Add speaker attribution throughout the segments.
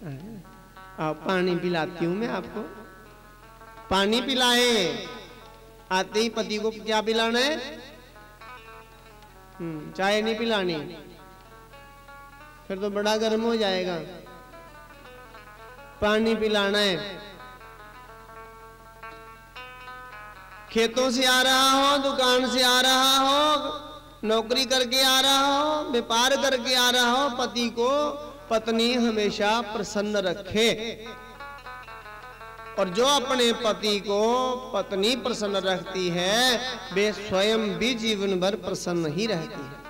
Speaker 1: आप पानी पिलाती हूं मैं आपको। पानी पिलाए, आते ही पति को क्या पिलाना है? चाय नहीं पिलानी, फिर तो बड़ा गर्म हो जाएगा। पानी पिलाना है। खेतों से आ रहा हो, दुकान से आ रहा हो, नौकरी करके आ रहा हो, व्यापार करके आ रहा हो, पति को पत्नी हमेशा प्रसन्न रखे। और जो अपने पति को पत्नी प्रसन्न रखती है वे स्वयं भी जीवन भर प्रसन्न ही रहती है।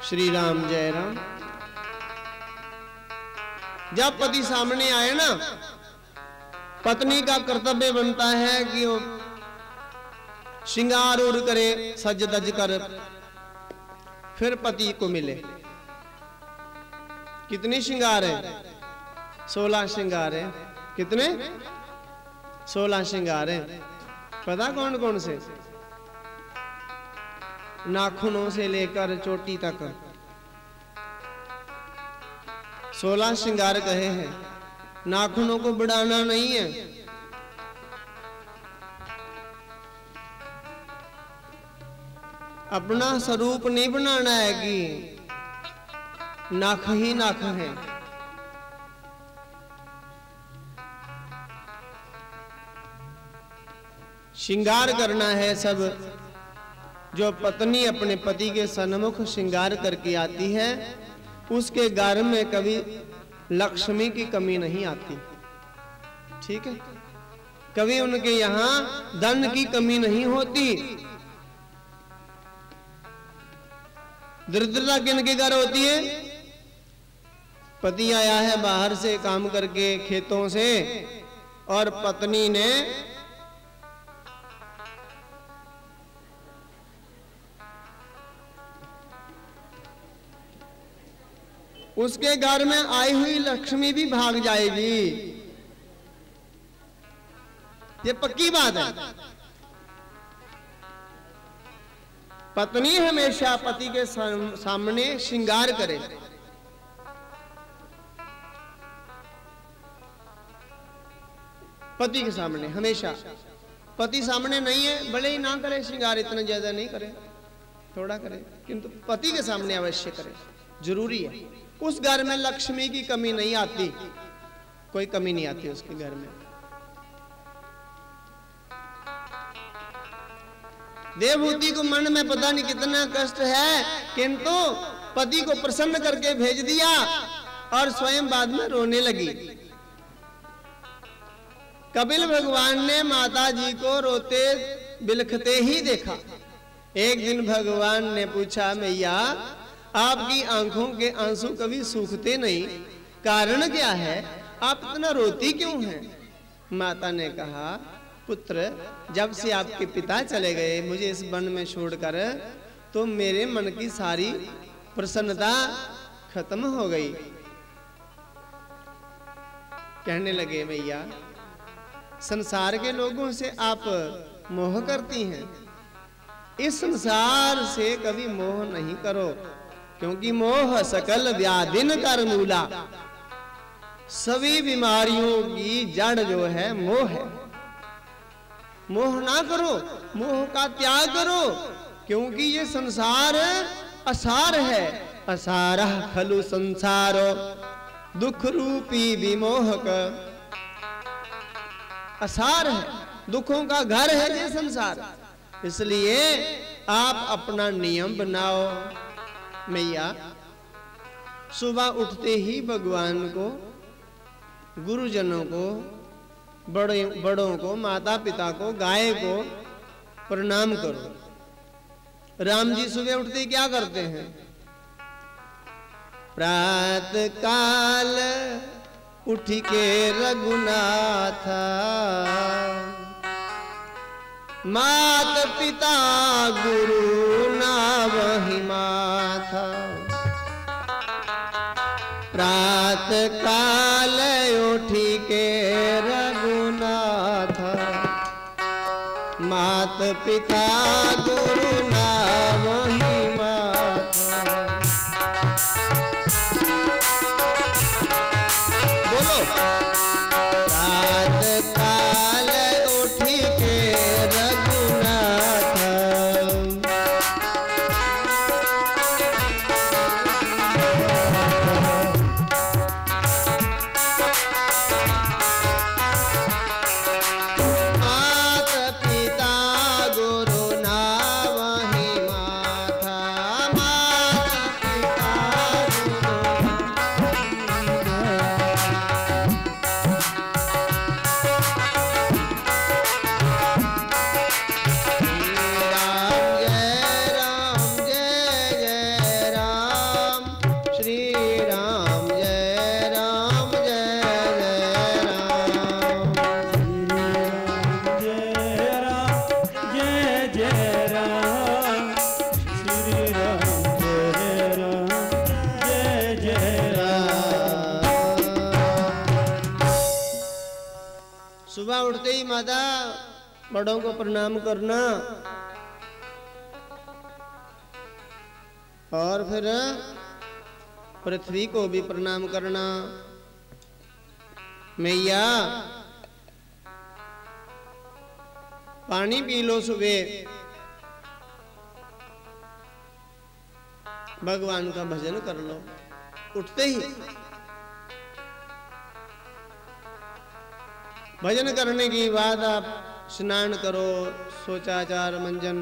Speaker 1: श्री राम जय राम। जब पति सामने आए ना, पत्नी का कर्तव्य बनता है कि वो श्रृंगार उड़ करे, सज धज कर फिर पति को मिले। कितनी श्रृंगार है? 16 श्रृंगार है। कितने? 16 श्रृंगार है। पता कौन कौन से? नाखूनों से लेकर चोटी तक 16 श्रृंगार कहे हैं। नाखूनों को बढ़ाना नहीं है, अपना स्वरूप नहीं बनाना है कि नाख ही नाख है। श्रृंगार करना है सब। जो पत्नी अपने पति के सन्मुख श्रृंगार करके आती है उसके घर में कभी लक्ष्मी की कमी नहीं आती। ठीक है, कभी उनके यहां धन की कमी नहीं होती। दरिद्रता किनके घर होती है? पति आया है बाहर से काम करके खेतों से और पत्नी ने उसके घर में आई हुई लक्ष्मी भी भाग जाएगी। ये पक्की बात है। पत्नी हमेशा पति के सामने श्रृंगार करे। पति के सामने हमेशा। पति सामने नहीं है, भले ही ना करे श्रृंगार, इतना ज्यादा नहीं करे, थोड़ा करे, किंतु पति के सामने अवश्य करे, जरूरी है। उस घर में लक्ष्मी की कमी नहीं आती, कोई कमी नहीं आती उसके घर में। देवहूति को मन में पता नहीं कितना कष्ट है, किंतु पति को प्रसन्न करके भेज दिया और स्वयं बाद में रोने लगी। कपिल भगवान ने माता जी को रोते बिलखते ही देखा। एक दिन भगवान ने पूछा, मैया आपकी आंखों के आंसू कभी सूखते नहीं, कारण क्या है? आप इतना रोती क्यों हैं? माता ने कहा, पुत्र जब से आपके पिता चले गए मुझे इस वन में छोड़कर, तो मेरे मन की सारी प्रसन्नता खत्म हो गई। कहने लगे, मैया संसार के लोगों से आप मोह करती हैं, इस संसार से कभी मोह नहीं करो, क्योंकि मोह सकल व्याधिन कर मूला। सभी बीमारियों की जड़ जो है मोह है। मोह ना करो, मोह का त्याग करो, क्योंकि ये संसार असार है। असारः खलु संसारो दुख रूपी विमोहक। असार है, दुखों का घर है ये संसार। इसलिए आप अपना नियम बनाओ। मैया सुबह उठते ही भगवान को, गुरुजनों को, बड़ों को, माता पिता को, गाय को प्रणाम करो। राम जी सुबह उठते क्या करते हैं? प्रातः काल उठ के रघुनाथ, मात पिता गुरु नावहि माथा। प्रातः काल उठी के रघुनाथ, मात पिता गुरु नावहि माथा। देवी माता बड़ों को प्रणाम करना, और फिर पृथ्वी को भी प्रणाम करना। मैया पानी पी लो सुबह, भगवान का भजन कर लो उठते ही। भजन करने के बाद आप स्नान करो, शौचाचार मंजन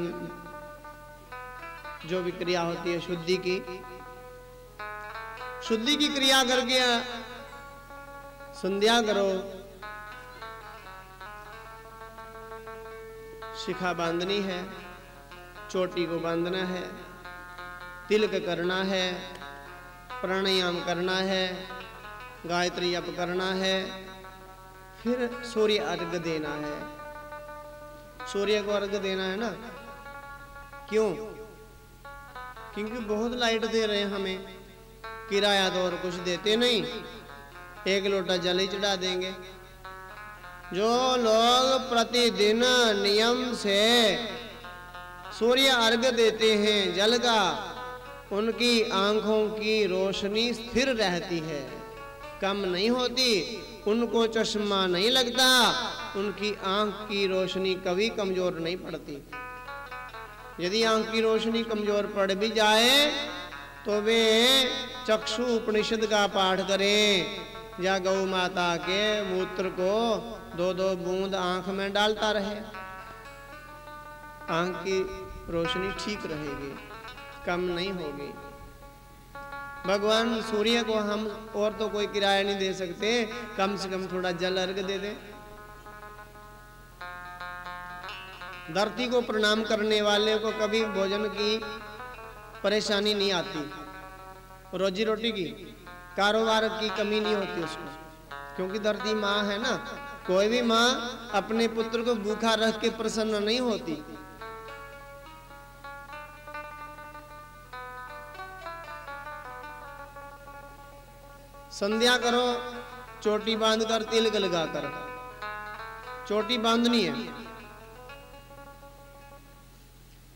Speaker 1: जो भी क्रिया होती है शुद्धि की क्रिया करके संध्या करो। शिखा बांधनी है, चोटी को बांधना है, तिलक करना है, प्राणायाम करना है, गायत्री जप करना है, फिर सूर्य अर्घ देना है। सूर्य को अर्घ देना है ना, क्यों? क्योंकि बहुत लाइट दे रहे हैं हमें, किराया तो और कुछ देते नहीं, एक लोटा जल ही चढ़ा देंगे। जो लोग प्रतिदिन नियम से सूर्य अर्घ देते हैं जल का, उनकी आंखों की रोशनी स्थिर रहती है, कम नहीं होती, उनको चश्मा नहीं लगता, उनकी आंख की रोशनी कभी कमजोर नहीं पड़ती। यदि आंख की रोशनी कमजोर पड़ भी जाए तो वे चक्षु उपनिषद का पाठ करें या गौ माता के मूत्र को 2-2 बूंद आंख में डालता रहे, आंख की रोशनी ठीक रहेगी, कम नहीं होगी। भगवान सूर्य को हम और तो कोई किराया नहीं दे सकते, कम से कम थोड़ा जल अर्घ दे दे। धरती को प्रणाम करने वाले को कभी भोजन की परेशानी नहीं आती, रोजी रोटी की, कारोबार की कमी नहीं होती उसको, क्योंकि धरती माँ है ना। कोई भी माँ अपने पुत्र को भूखा रख के प्रसन्न नहीं होती। संध्या करो, चोटी बांधकर, तिलक लगाकर। चोटी बांधनी है,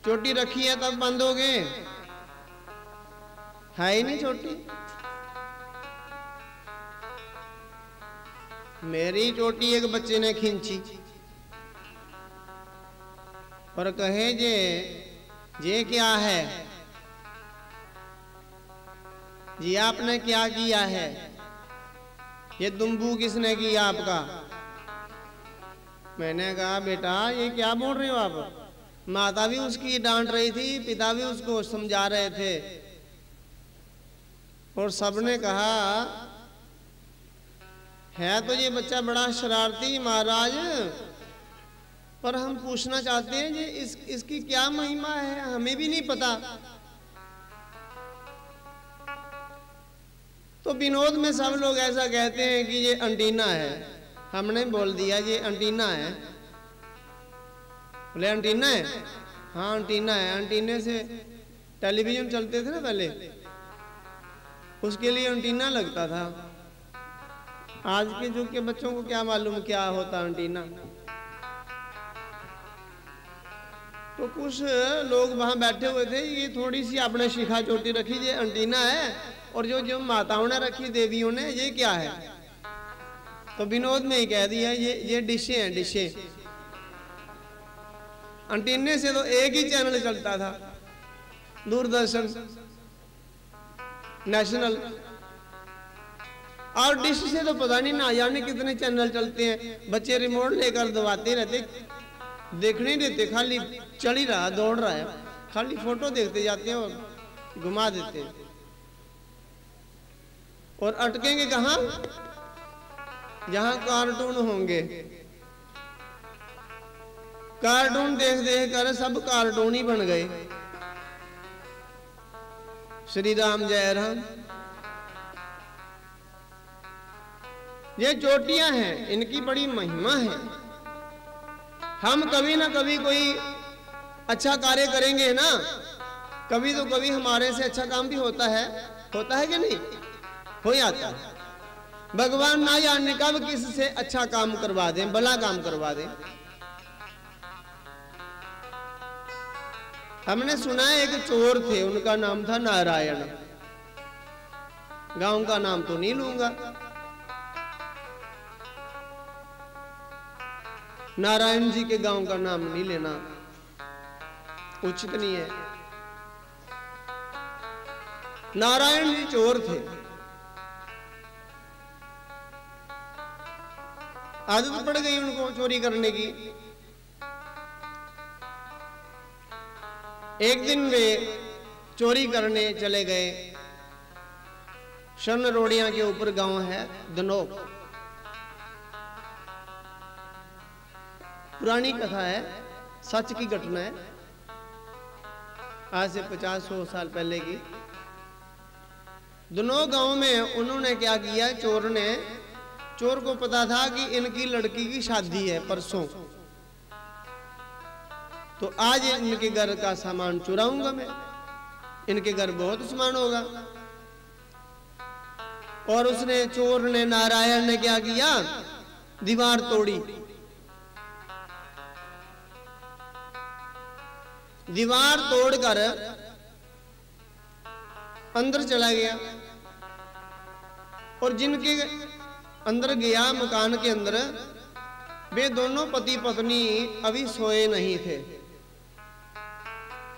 Speaker 1: चोटी रखी है तब बांधोगे, है ही नहीं चोटी। मेरी चोटी एक बच्चे ने खींची और कहे जे क्या है जी, आपने क्या किया है, ये दुम्बू किसने किया आपका? मैंने कहा बेटा ये क्या बोल रहे हो आप? माता भी उसकी डांट रही थी, पिता भी उसको समझा रहे थे, और सबने कहा है तो ये बच्चा बड़ा शरारती महाराज, पर हम पूछना चाहते हैं ये इसकी क्या महिमा है, हमें भी नहीं पता। तो विनोद में सब लोग ऐसा कहते हैं कि ये एंटीना है, हमने बोल दिया ये एंटीना है। बोले एंटीना है? हाँ एंटीना है, एंटीने से टेलीविजन चलते थे ना पहले, उसके लिए एंटीना लगता था। आज के युग के बच्चों को क्या मालूम क्या होता एंटीना। तो कुछ लोग वहां बैठे हुए थे, ये थोड़ी सी आपने शिखा चोटी रखी, ये एंटीना है, और जो माताओं ने रखी, देवियों ने, ये क्या है? तो विनोद में ही कह दिया ये डिशे हैं, डिशे। एंटीने से तो एक ही चैनल चलता था, दूरदर्शन नेशनल, और डिश से तो पता नहीं ना जाने कितने चैनल चलते हैं। बच्चे रिमोट लेकर दबाते रहते, देखने नहीं देते, खाली चढ़ ही रहा, दौड़ रहा है, खाली फोटो देखते जाते हैं और घुमा देते हैं। और अटकेंगे कहाँ? जहां कार्टून होंगे। कार्टून देख देख कर सब कार्टून ही बन गए। श्री राम जय राम। ये चोटियां हैं, इनकी बड़ी महिमा है। हम कभी ना कभी कोई अच्छा कार्य करेंगे ना, कभी तो कभी हमारे से अच्छा काम भी होता है कि नहीं? हो जाता है। भगवान ना जाने कब किससे अच्छा काम करवा दें, भला काम करवा दें। हमने सुना है एक चोर थे, उनका नाम था नारायण। गांव का नाम तो नहीं लूंगा। नारायण जी के गांव का नाम नहीं लेना उचित नहीं है। नारायण जी चोर थे। आदत पड़ गई उनको चोरी करने की। एक दिन वे चोरी करने चले गए। शन रोड़िया के ऊपर गांव है दनोक। पुरानी कथा है, सच की घटना है, आज से 50-100 साल पहले की। दोनों गांव में उन्होंने क्या किया, चोर को पता था कि इनकी लड़की की शादी है परसों, तो आज इनके घर का सामान चुराऊंगा मैं, इनके घर बहुत सामान होगा। और उसने, चोर ने, नारायण ने क्या किया, दीवार तोड़ी। दीवार तोड़कर अंदर चला गया और जिनके अंदर गया मकान के अंदर, वे दोनों पति पत्नी अभी सोए नहीं थे,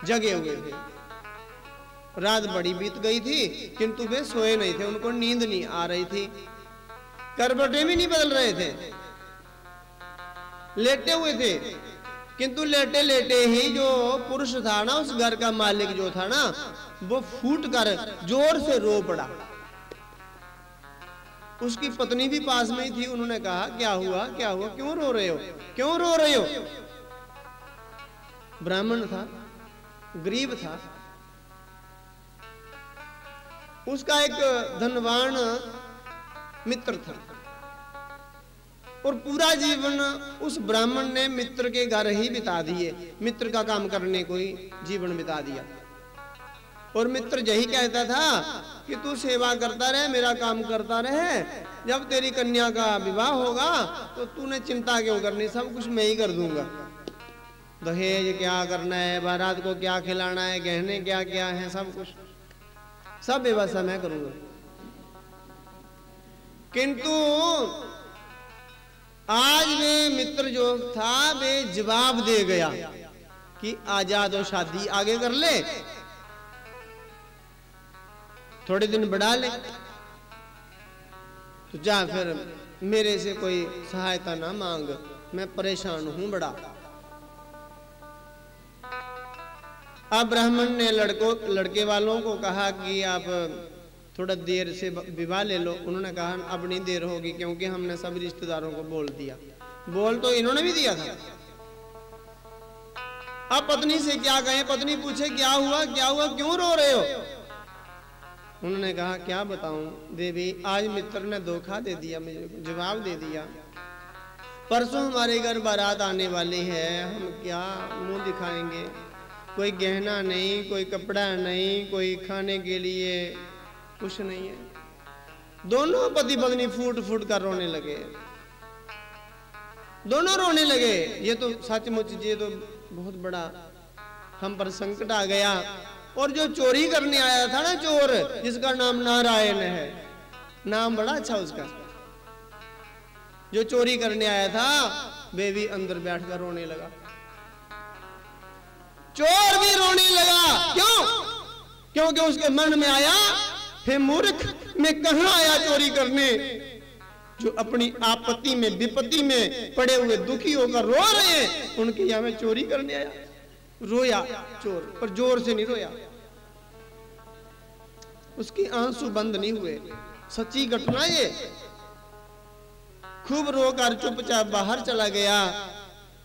Speaker 1: जगे हुए थे। रात बड़ी बीत गई थी किंतु वे सोए नहीं थे, उनको नींद नहीं आ रही थी, करवटें भी नहीं बदल रहे थे, लेटे हुए थे। किंतु लेटे लेटे ही जो पुरुष था ना, उस घर का मालिक जो था ना, वो फूट कर जोर से रो पड़ा। उसकी पत्नी भी पास में ही थी। उन्होंने कहा, क्या हुआ, क्या हुआ, क्यों रो रहे हो, क्यों रो रहे हो? ब्राह्मण था, गरीब था, उसका एक धनवान मित्र था और पूरा जीवन उस ब्राह्मण ने मित्र के घर ही बिता दिए, मित्र का काम करने को ही जीवन बिता दिया। और मित्र यही कहता था कि तू सेवा करता रहे, मेरा काम करता रहे, जब तेरी कन्या का विवाह होगा तो तूने चिंता क्यों करनी, सब कुछ मैं ही कर दूंगा। दहेज क्या करना है, बारात को क्या खिलाना है, गहने क्या क्या है, सब कुछ, सब व्यवस्था मैं करूंगा। किंतु आज वे मित्र जो था, वे जवाब दे गया कि आजाद हो, शादी आगे कर ले, थोड़े दिन बढ़ा ले, तो जा फिर मेरे से कोई सहायता ना मांग, मैं परेशान हूं बड़ा। अब ब्राह्मण ने लड़के वालों को कहा कि आप थोड़ा देर से विवाह ले लो। उन्होंने कहा अब नहीं देर होगी, क्योंकि हमने सब रिश्तेदारों को बोल दिया। बोल तो इन्होंने भी दिया था। अब पत्नी से क्या कहें, पत्नी पूछे क्या हुआ, क्या हुआ, क्यों रो रहे हो? उन्होंने कहा क्या बताऊं देवी, आज मित्र ने धोखा दे दिया, मुझे जवाब दे दिया। परसों हमारे घर बारात आने वाली है, हम क्या मुंह दिखाएंगे, कोई गहना नहीं, कोई कपड़ा नहीं, कोई खाने के लिए कुछ नहीं है। दोनों पति पत्नी फूट फूट कर रोने लगे, दोनों रोने लगे। ये तो सचमुच, ये तो बहुत बड़ा हम पर संकट आ गया। और जो चोरी करने आया था ना, चोर, जिसका नाम नारायण है, नाम बड़ा अच्छा उसका, जो चोरी करने आया था, वे भी अंदर बैठकर रोने लगा। चोर भी रोने लगा। क्यों? क्योंकि उसके मन में आया, हे मूर्ख, मैं कहां आया चोरी करने? जो अपनी आपत्ति में, विपत्ति में पड़े हुए दुखी होकर रो रहे हैं, उनके यहां मैं चोरी करने आया। रोया चोर, पर जोर से नहीं रोया, उसकी आंसू बंद नहीं हुए। सच्ची घटना ये। खूब रोकर चुपचाप बाहर चला गया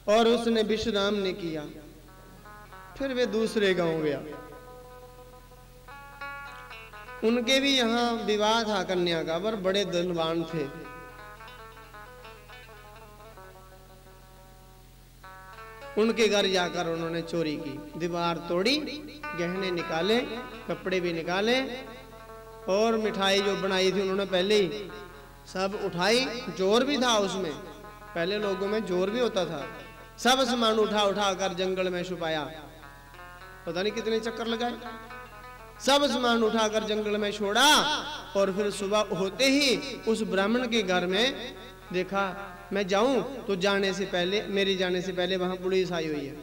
Speaker 1: और उसने विश्राम नहीं किया। फिर वे दूसरे गांव गया। उनके भी यहां विवाह था कन्या का, पर बड़े धनवान थे। उनके घर जाकर उन्होंने चोरी की, दीवार तोड़ी, गहने निकाले, कपड़े भी निकाले और मिठाई जो बनाई थी उन्होंने पहले ही सब उठाई, जोर भी था उसमें, पहले लोगों में जोर भी होता था। सब सामान उठा उठा कर जंगल में छुपाया, पता नहीं कितने चक्कर लगाए। सब सामान उठाकर जंगल में छोड़ा और फिर सुबह होते ही उस ब्राह्मण के घर में देखा, मैं जाऊं तो जाने से पहले, मेरे जाने से पहले वहां पुलिस आई हुई है,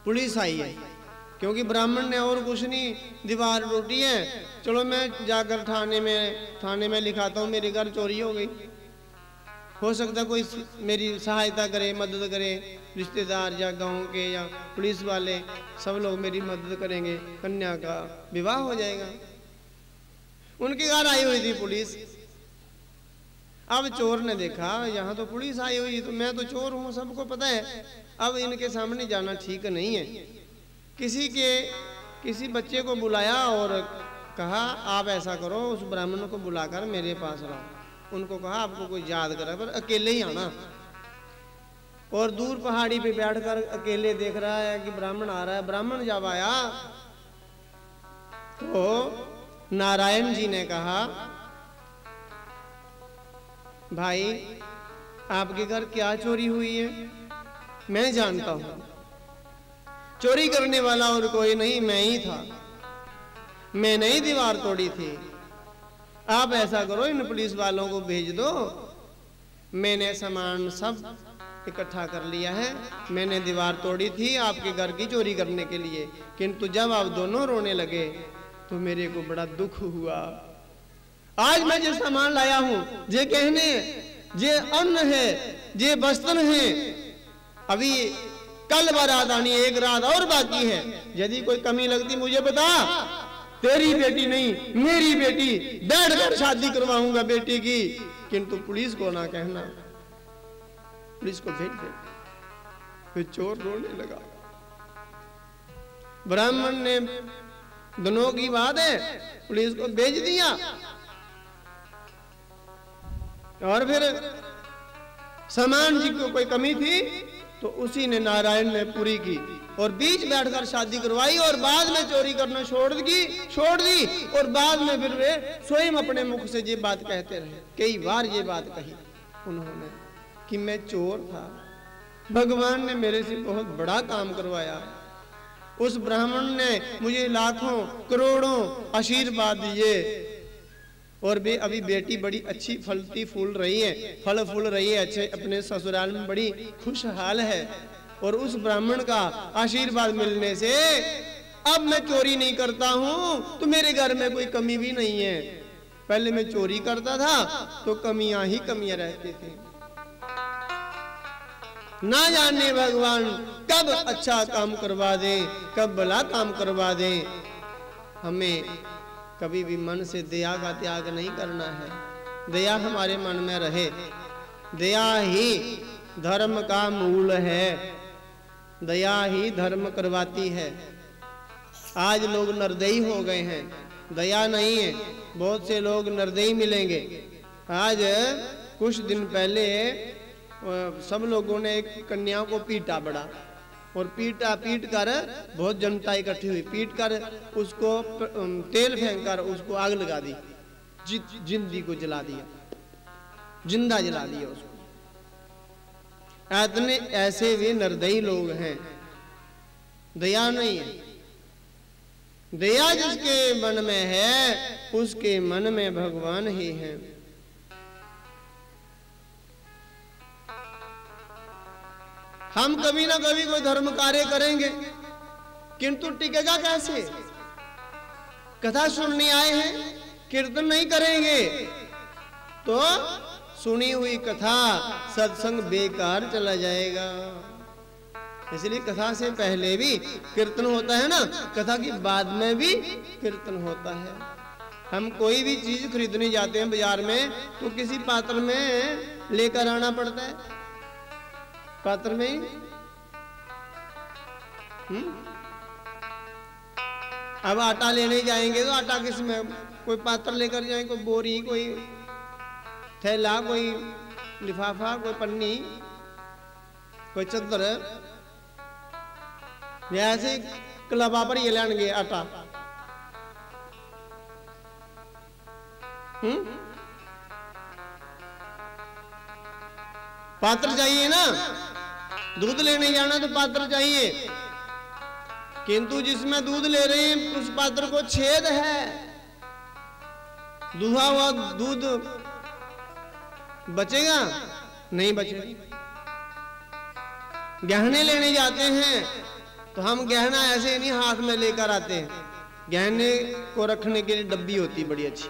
Speaker 1: पुलिस आई है। क्योंकि ब्राह्मण ने और कुछ नहीं, दीवार टूटी है, चलो मैं जाकर थाने में लिखाता हूँ मेरे घर चोरी हो गई, हो सकता कोई मेरी सहायता करे, मदद करे, रिश्तेदार या गांव के या पुलिस वाले सब लोग मेरी मदद करेंगे, कन्या का विवाह हो जाएगा। उनके घर आई हुई थी पुलिस। अब चोर ने देखा यहाँ तो पुलिस आई हुई, तो मैं तो चोर हूँ, सबको पता है, अब इनके सामने जाना ठीक नहीं है। किसी बच्चे को बुलाया और कहा आप ऐसा करो, उस ब्राह्मण को बुलाकर मेरे पास लाओ। उनको कहा आपको कोई याद करा पर अकेले ही आना। और दूर पहाड़ी पे बैठकर अकेले देख रहा है कि ब्राह्मण आ रहा है। ब्राह्मण जब आया तो नारायण जी ने कहा भाई आपके घर क्या चोरी हुई है? मैं जानता हूं, चोरी करने वाला और कोई नहीं, मैं ही था, मैंने ही दीवार तोड़ी थी। आप ऐसा करो इन पुलिस वालों को भेज दो, मैंने सामान सब इकट्ठा कर लिया है, मैंने दीवार तोड़ी थी आपके घर की चोरी करने के लिए। किंतु जब आप दोनों रोने लगे तो मेरे को बड़ा दुख हुआ। आज मैं जो सामान लाया हूं, जे कहने, जे अन्न है, जे वस्त्र है, अभी कल बारात आनी, एक रात और बाकी है, यदि कोई कमी लगती मुझे बता, तेरी बेटी नहीं मेरी बेटी, बैठकर शादी करवाऊंगा बेटी की, किंतु पुलिस को ना कहना, पुलिस को भेज दे। फिर चोर रोने लगा। ब्राह्मण ने दोनों की बात है, पुलिस को भेज दिया। और फिर सामान जी को कोई कमी थी तो उसी ने नारायण ने पूरी की और बीच बैठकर शादी करवाई और बाद में चोरी करना छोड़ दी। और बाद में फिर वे स्वयं अपने मुख से ये बात कहते रहे, कई बार ये बात कही उन्होंने कि मैं चोर था, भगवान ने मेरे से बहुत बड़ा काम करवाया। उस ब्राह्मण ने मुझे लाखों करोड़ों आशीर्वाद दिए और वे अभी बेटी बड़ी अच्छी फलती फूल रही है, फल फूल रही है, अच्छे अपने ससुराल में बड़ी खुशहाल है। और उस ब्राह्मण का आशीर्वाद मिलने से अब मैं चोरी नहीं करता हूं, तो मेरे घर में कोई कमी भी नहीं है। पहले मैं चोरी करता था तो कमियां ही कमियां रहती थी। ना जाने भगवान कब अच्छा काम करवा दे, कब भला काम करवा दे। हमें कभी भी मन से दया का त्याग नहीं करना है, दया हमारे मन में रहे। दया ही धर्म का मूल है, दया ही धर्म करवाती है। आज लोग निर्दयी हो गए हैं, दया नहीं है, बहुत से लोग निर्दयी मिलेंगे। आज कुछ दिन पहले सब लोगों ने एक कन्या को पीटा बड़ा, और पीट कर बहुत जनता इकट्ठी हुई, पीट कर उसको तेल फेंक कर उसको आग लगा दी, जिंदी को जला दिया, जिंदा जला दिया उसको। इतने ऐसे भी निर्दयी लोग हैं, दया नहीं है। दया जिसके मन में है उसके मन में भगवान ही है। हम कभी ना कभी कोई धर्म कार्य करेंगे, किंतु टिकेगा कैसे? कथा सुनने आए हैं, कीर्तन नहीं करेंगे तो सुनी हुई कथा सत्संग बेकार चला जाएगा। इसलिए कथा से पहले भी कीर्तन होता है ना, कथा के बाद में भी कीर्तन होता है। हम कोई भी चीज खरीदने जाते हैं बाजार में तो किसी पात्र में लेकर आना पड़ता है, पात्र में अब आटा लेने जाएंगे तो आटा किस में, कोई पात्र लेकर जाएं, कोई बोरी, कोई थैला, कोई लिफाफा, कोई पन्नी, कोई चद्दर, ऐसे क्लबा पर ये लेंगे आटा। पात्र चाहिए ना, दूध लेने जाना तो पात्र चाहिए, किंतु जिसमें दूध ले रहे हैं उस पात्र को छेद है, दुहा हुआ दूध बचेगा नहीं बचेगा। गहने लेने जाते हैं तो हम गहना ऐसे नहीं हाथ में लेकर आते हैं, गहने को रखने के लिए डब्बी होती बड़ी अच्छी।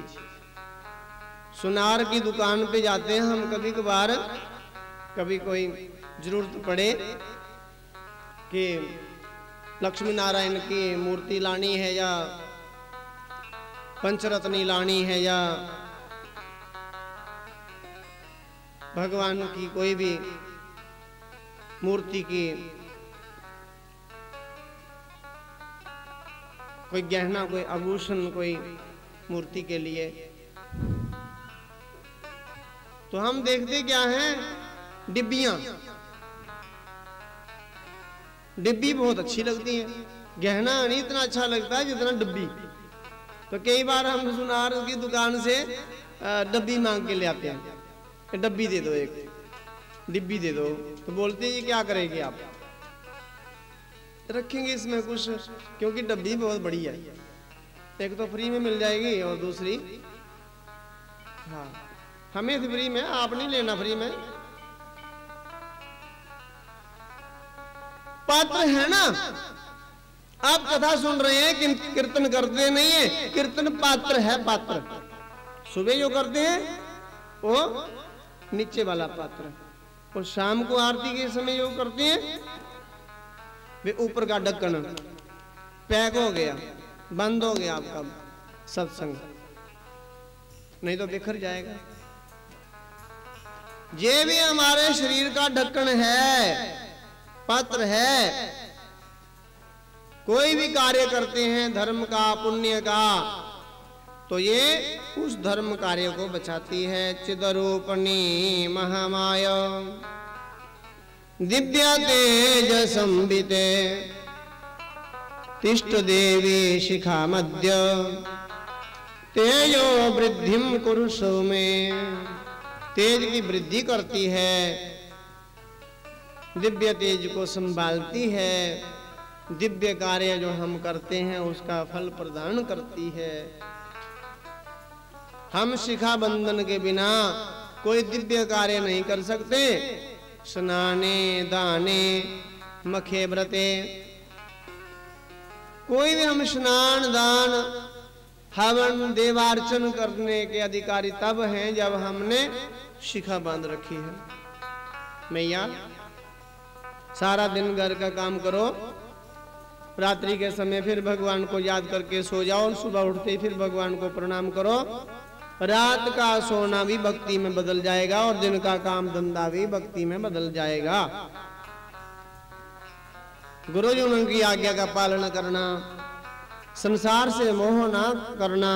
Speaker 1: सुनार की दुकान पे जाते हैं हम कभी कभार, कभी कोई जरूरत पड़े कि लक्ष्मी नारायण की मूर्ति लानी है या पंचरत्नी लानी है या भगवान की कोई भी मूर्ति की कोई गहना, कोई आभूषण, कोई मूर्ति के लिए, तो हम देखते क्या हैं, डिब्बियां। डिब्बी बहुत अच्छी लगती है, गहना नहीं इतना अच्छा लगता है जितना डिब्बी। तो कई बार हम सुनार की दुकान से डब्बी मांग के ले आते हैं, डब्बी दे दो, एक डिब्बी दे दो। तो बोलते हैं ये क्या करेंगे आप? रखेंगे इसमें कुछ, क्योंकि डब्बी बहुत बड़ी है, एक तो फ्री में मिल जाएगी और दूसरी हाँ हमें फ्री में, आप नहीं लेना फ्री में। पात्र है ना, आप कथा सुन रहे हैं कि कीर्तन करते नहीं है, कीर्तन पात्र है, पात्र। सुबह जो करते हैं वो नीचे वाला पात्र, और शाम को आरती के समय जो करते हैं वे ऊपर का ढक्कन पैक हो गया, बंद हो गया आपका सत्संग, नहीं तो बिखर जाएगा। ये भी हमारे शरीर का ढक्कन है, पात्र है। कोई भी कार्य करते हैं धर्म का, पुण्य का, तो ये उस धर्म कार्य को बचाती है। चिदरूपणी महामाया दिव्या तेज संबिते तिष्ठ देवी शिखा मध्य तेजो वृद्धिम कुरुषो में। तेज की वृद्धि करती है, दिव्य तेज को संभालती है, दिव्य कार्य जो हम करते हैं उसका फल प्रदान करती है। हम शिखा बंधन के बिना कोई दिव्य कार्य नहीं कर सकते। स्नाने दाने मखे व्रते, कोई भी हम स्नान दान हवन देवार्चन करने के अधिकारी तब हैं जब हमने शिखा बांध रखी है। मैया सारा दिन घर का काम करो, रात्रि के समय फिर भगवान को याद करके सो जाओ, सुबह उठते ही फिर भगवान को प्रणाम करो। रात का सोना भी भक्ति में बदल जाएगा और दिन का काम धंधा भी भक्ति में बदल जाएगा। गुरुजनों की आज्ञा का पालन करना, संसार से मोह ना करना,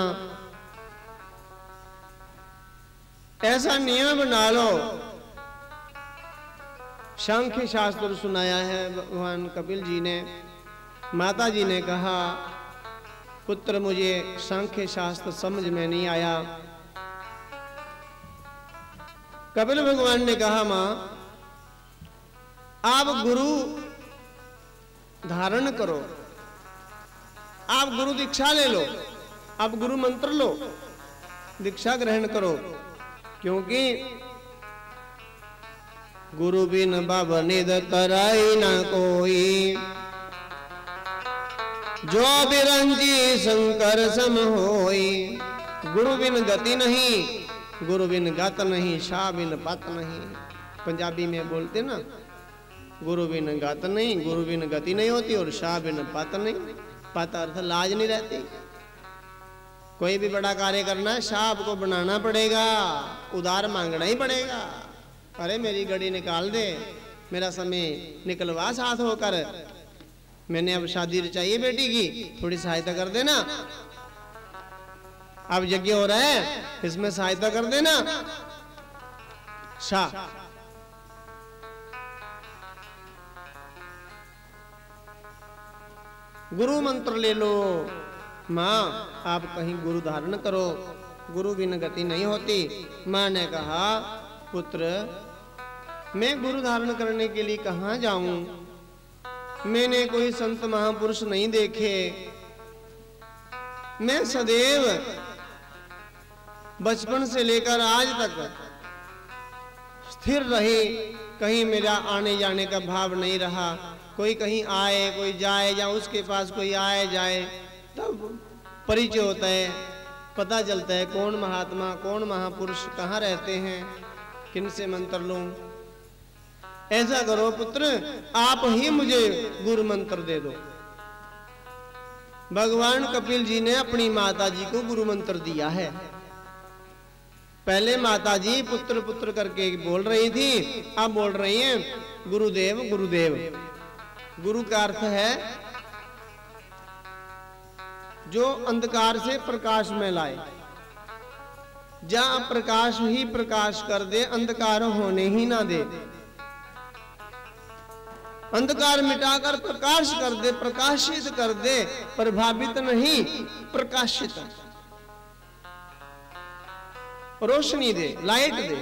Speaker 1: ऐसा नियम बना लो। सांख्य शास्त्र सुनाया है भगवान कपिल जी ने। माता जी ने कहा, पुत्र मुझे सांख्य शास्त्र समझ में नहीं आया। कपिल भगवान ने कहा, मां आप गुरु धारण करो, आप गुरु दीक्षा ले लो, आप गुरु मंत्र लो, दीक्षा ग्रहण करो, क्योंकि गुरु बिन बाबा निद कराई ना कोई, जो बिरंजी शंकर सम होई। गुरु बिन गति नहीं, गुरु बिन गत नहीं, शाह बिन पत नहीं। पंजाबी में बोलते ना, गुरु बिन गत नहीं, गुरु बिन गति नहीं होती, और शाह बिन पत नहीं। पत अर्थ लाज नहीं रहती। कोई भी बड़ा कार्य करना है, शाह आपको बनाना पड़ेगा, उधार मांगना ही पड़ेगा। अरे मेरी घड़ी निकाल दे, मेरा समय निकलवा साथ होकर, मैंने अब शादी चाहिए बेटी की, थोड़ी सहायता कर देना। अब यज्ञ हो रहा है, इसमें सहायता कर देना। शाह गुरु मंत्र ले लो। मां आप कहीं गुरु धारण करो, गुरु बिन गति नहीं होती। मां ने कहा, पुत्र मैं गुरु धारण करने के लिए कहां जाऊं? मैंने कोई संत महापुरुष नहीं देखे। मैं सदैव बचपन से लेकर आज तक स्थिर रही, कहीं मेरा आने जाने का भाव नहीं रहा। कोई कहीं आए कोई जाए, या उसके पास कोई आए जाए, तब परिचय होता है, पता चलता है कौन महात्मा कौन महापुरुष कहाँ रहते हैं, किन से मंत्र लूं। ऐसा करो पुत्र, आप ही मुझे गुरु मंत्र दे दो। भगवान कपिल जी ने अपनी माता जी को गुरु मंत्र दिया है। पहले माता जी पुत्र पुत्र करके बोल रही थी, अब बोल रही हैं गुरुदेव गुरुदेव। गुरु का अर्थ है जो अंधकार से प्रकाश में लाए। जहां प्रकाश ही प्रकाश कर दे, अंधकार होने ही ना दे। अंधकार मिटाकर प्रकाश कर दे, प्रकाशित कर दे, प्रभावित नहीं प्रकाशित, रोशनी दे, लाइट दे।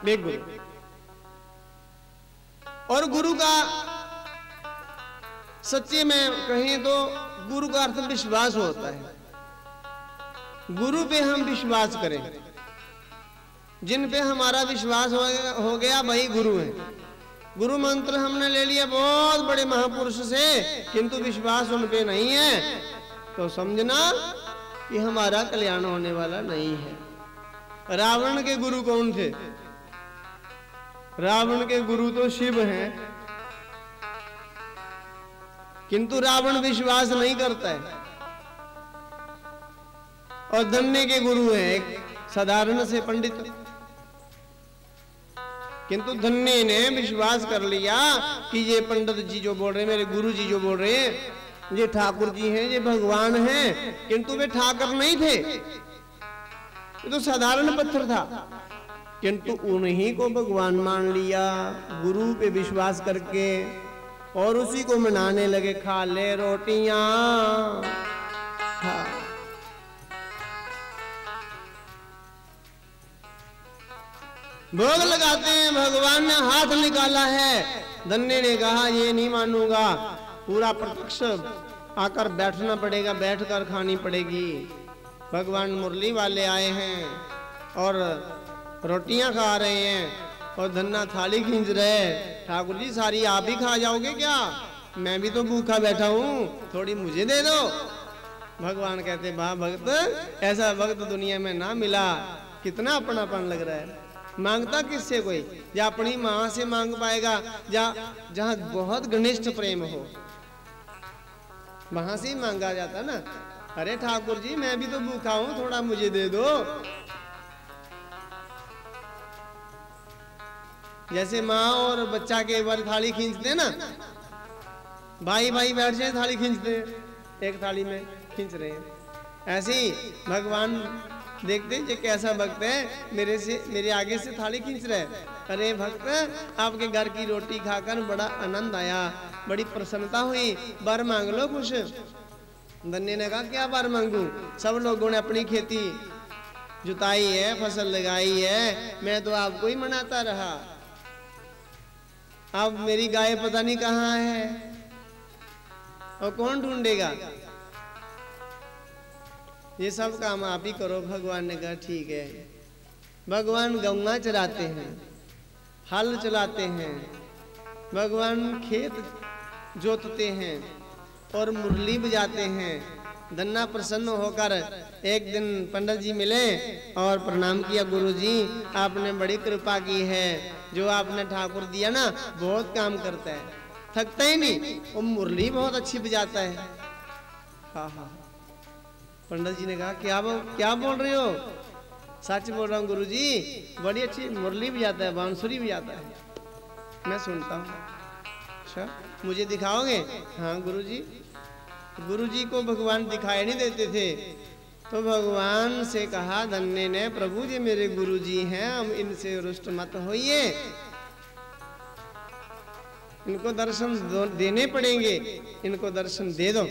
Speaker 1: गुरु और गुरु का सच्चे में कहें तो गुरु का अर्थ विश्वास होता है। गुरु पे हम विश्वास करें, जिन पे हमारा विश्वास हो गया वही गुरु है। गुरु मंत्र हमने ले लिया बहुत बड़े महापुरुष से, किंतु विश्वास उन पे नहीं है, तो समझना कि हमारा कल्याण होने वाला नहीं है। रावण के गुरु कौन थे? रावण के गुरु तो शिव हैं, किंतु रावण विश्वास नहीं करता है। और धन्य के गुरु हैं एक साधारण से पंडित, किंतु धन्य ने विश्वास कर लिया कि ये पंडित जी जो बोल रहे हैं, मेरे गुरु जी जो बोल रहे हैं, ये ठाकुर जी हैं, ये भगवान हैं, किंतु वे ठाकुर नहीं थे, ये तो साधारण पत्थर था, किंतु उन्हीं को भगवान मान लिया गुरु पे विश्वास करके, और उसी को मनाने लगे। खा ले रोटियां, हाँ। भोग लगाते हैं, भगवान ने हाथ निकाला है। धन्य ने कहा ये नहीं मानूंगा, पूरा प्रत्यक्ष आकर बैठना पड़ेगा, बैठकर खानी पड़ेगी। भगवान मुरली वाले आए हैं और रोटियां खा रहे हैं, और धन्ना थाली खींच रहे। ठाकुर जी सारी आप ही खा जाओगे क्या? मैं भी तो भूखा बैठा हूँ, थोड़ी मुझे दे दो। भगवान कहते वाह भक्त, ऐसा भक्त दुनिया में ना मिला। कितना अपनापन लग रहा है। मांगता किससे कोई? या अपनी माँ से मांग पाएगा, जहाँ बहुत घनिष्ठ प्रेम हो, वहां से ही मांगा जाता ना। अरे ठाकुर जी मैं भी तो भूखा हूँ, थोड़ा मुझे दे दो। जैसे माँ और बच्चा के बार थाली खींचते ना, भाई भाई बैठ जाए थाली खींचते हैं, एक थाली में खींच रहे हैं। ऐसे ही भगवान देखते ये कैसा भक्त है, मेरे आगे से थाली खींच रहे। अरे भक्त आपके घर की रोटी खाकर बड़ा आनंद आया, बड़ी प्रसन्नता हुई, वर मांग लो कुछ। धन्य ने कहा क्या वर मांगू? सब लोगों ने अपनी खेती जुताई है, फसल लगाई है, मैं तो आपको ही मनाता रहा। अब मेरी गाय पता नहीं कहाँ है, और कौन ढूंढेगा? ये सब काम आप ही करो। भगवान ने कहा ठीक है। भगवान गौवा चराते हैं, हल चलाते हैं, भगवान खेत जोतते हैं और मुरली बजाते हैं। धन्ना प्रसन्न होकर एक दिन पंडित जी मिले और प्रणाम किया, गुरु जी आपने बड़ी कृपा की है, जो आपने ठाकुर दिया ना बहुत काम करता है, थकता ही नहीं, वो मुरली बहुत अच्छी बजाता है। हाँ हाँ। पंडित जी ने कहा क्या बोल रहे हो? सच बोल रहा हूँ गुरु जी, बड़ी अच्छी मुरली बजाता है, बांसुरी बजाता है, मैं सुनता हूँ। अच्छा मुझे दिखाओगे? हाँ गुरु जी। गुरु जी को भगवान दिखाई नहीं देते थे, तो भगवान से कहा धन्य ने, प्रभु जी मेरे गुरु जी हैं, हम इनसे रुष्ट मत होइए, इनको दर्शन देने पड़ेंगे, इनको दर्शन दे दो।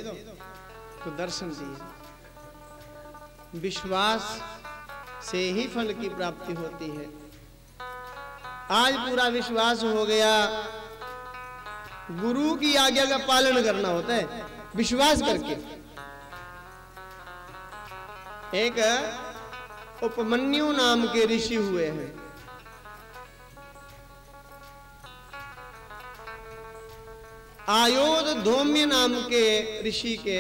Speaker 1: तो दर्शन दिए। विश्वास से ही फल की प्राप्ति होती है। आज पूरा विश्वास हो गया, गुरु की आज्ञा का पालन करना होता है विश्वास करके। एक उपमन्यु नाम के ऋषि हुए हैं। आयोध धौम्य नाम के ऋषि के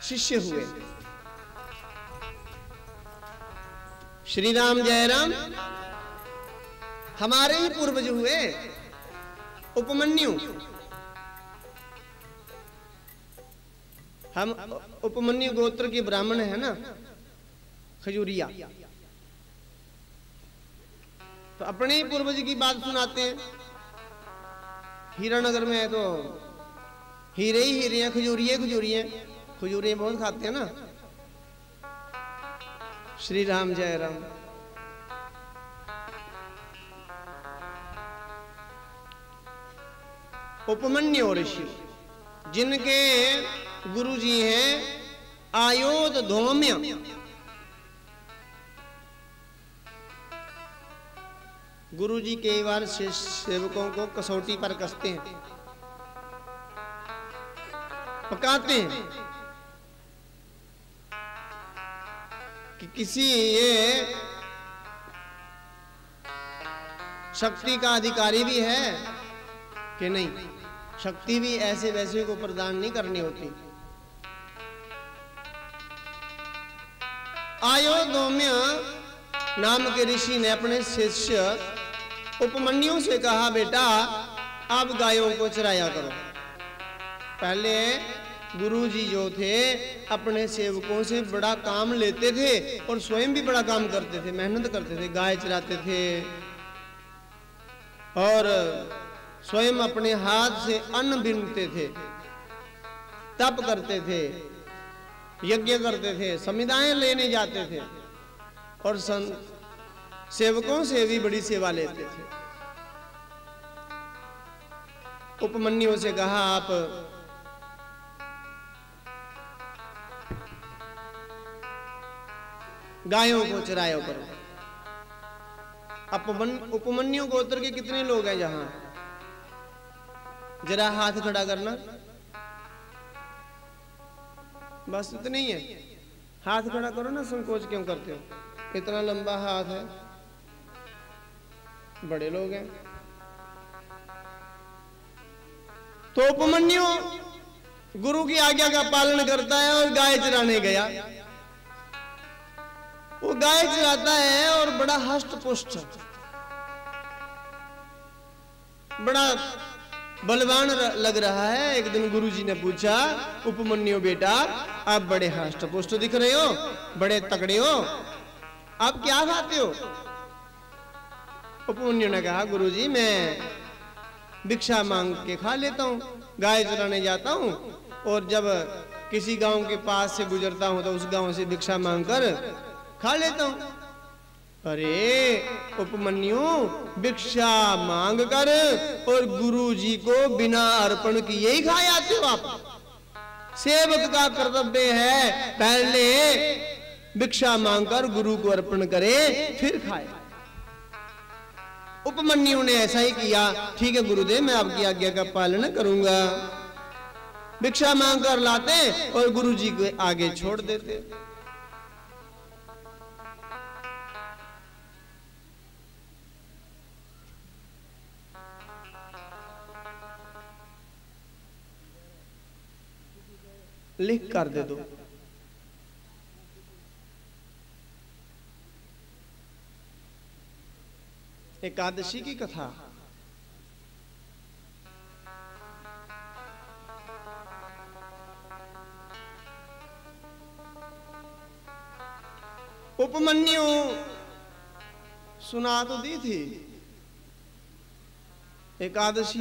Speaker 1: शिष्य हुए। श्री राम जयराम हमारे ही पूर्वज हुए उपमन्यु। हम उपमन्यु गोत्र के ब्राह्मण है ना, खजूरिया, तो अपने ही पूर्वज की बात सुनाते हैं। हीरानगर में है तो हीरे ही हीरे हैं, खजूरिये बहुत खाते हैं ना। श्री राम जय राम। उपमन्यु ऋषि जिनके गुरुजी हैं आयोध धौम्य। गुरुजी कई बार सेवकों को कसौटी पर कसते हैं, पकाते हैं कि किसी ये शक्ति का अधिकारी भी है कि नहीं। शक्ति भी ऐसे वैसे को प्रदान नहीं करनी होती। आयोधौम्य नाम के ऋषि ने अपने शिष्य उपमन्यु से कहा, बेटा आप गायों को चराया करो। पहले गुरुजी जो थे अपने सेवकों से बड़ा काम लेते थे और स्वयं भी बड़ा काम करते थे, मेहनत करते थे, गाय चराते थे और स्वयं अपने हाथ से अन्न बीनते थे, तप करते थे, यज्ञ करते थे, समिदाएं लेने जाते थे और सेवकों से भी बड़ी सेवा लेते थे। उपमन्यु से कहा, आप गायों को चराया करो। उपमन्यु गोत्र के कितने लोग हैं जहां? जरा हाथ खड़ा करना। बस इतने ही है। हाथ खड़ा करो ना, संकोच क्यों करते हो? इतना लंबा हाथ है, बड़े लोग हैं। तो उपमन्यु गुरु की आज्ञा का पालन करता है और गाय चराने गया। वो गाय चराता है और बड़ा हष्ट पुष्ट, बड़ा बलवान लग रहा है। एक दिन गुरुजी ने पूछा, उपमन्यु बेटा आप बड़े हष्ट पुष्ट दिख रहे हो, बड़े तगड़े हो, आप क्या खाते हो? उपमन्यु ने कहा, गुरुजी मैं भिक्षा मांग के खा लेता हूँ, गाय चराने जाता हूँ और जब किसी गांव के पास से गुजरता हूँ तो उस गांव से भिक्षा मांग कर खा लेता हूँ। अरे उपमन्यु, भिक्षा मांग कर और गुरुजी को बिना अर्पण किए ही खा जाते हो आप? सेवक का कर्तव्य है पहले भिक्षा मांगकर गुरु को अर्पण करे फिर खाए। उपमन्यु ने ऐसा ही किया। ठीक है गुरुदेव, मैं आपकी आज्ञा का पालन करूंगा। भिक्षा मांग कर लाते और गुरुजी को आगे छोड़ देते। लिख कर दे दो। एकादशी की कथा। उपमन्यु सुना तो दी थी एकादश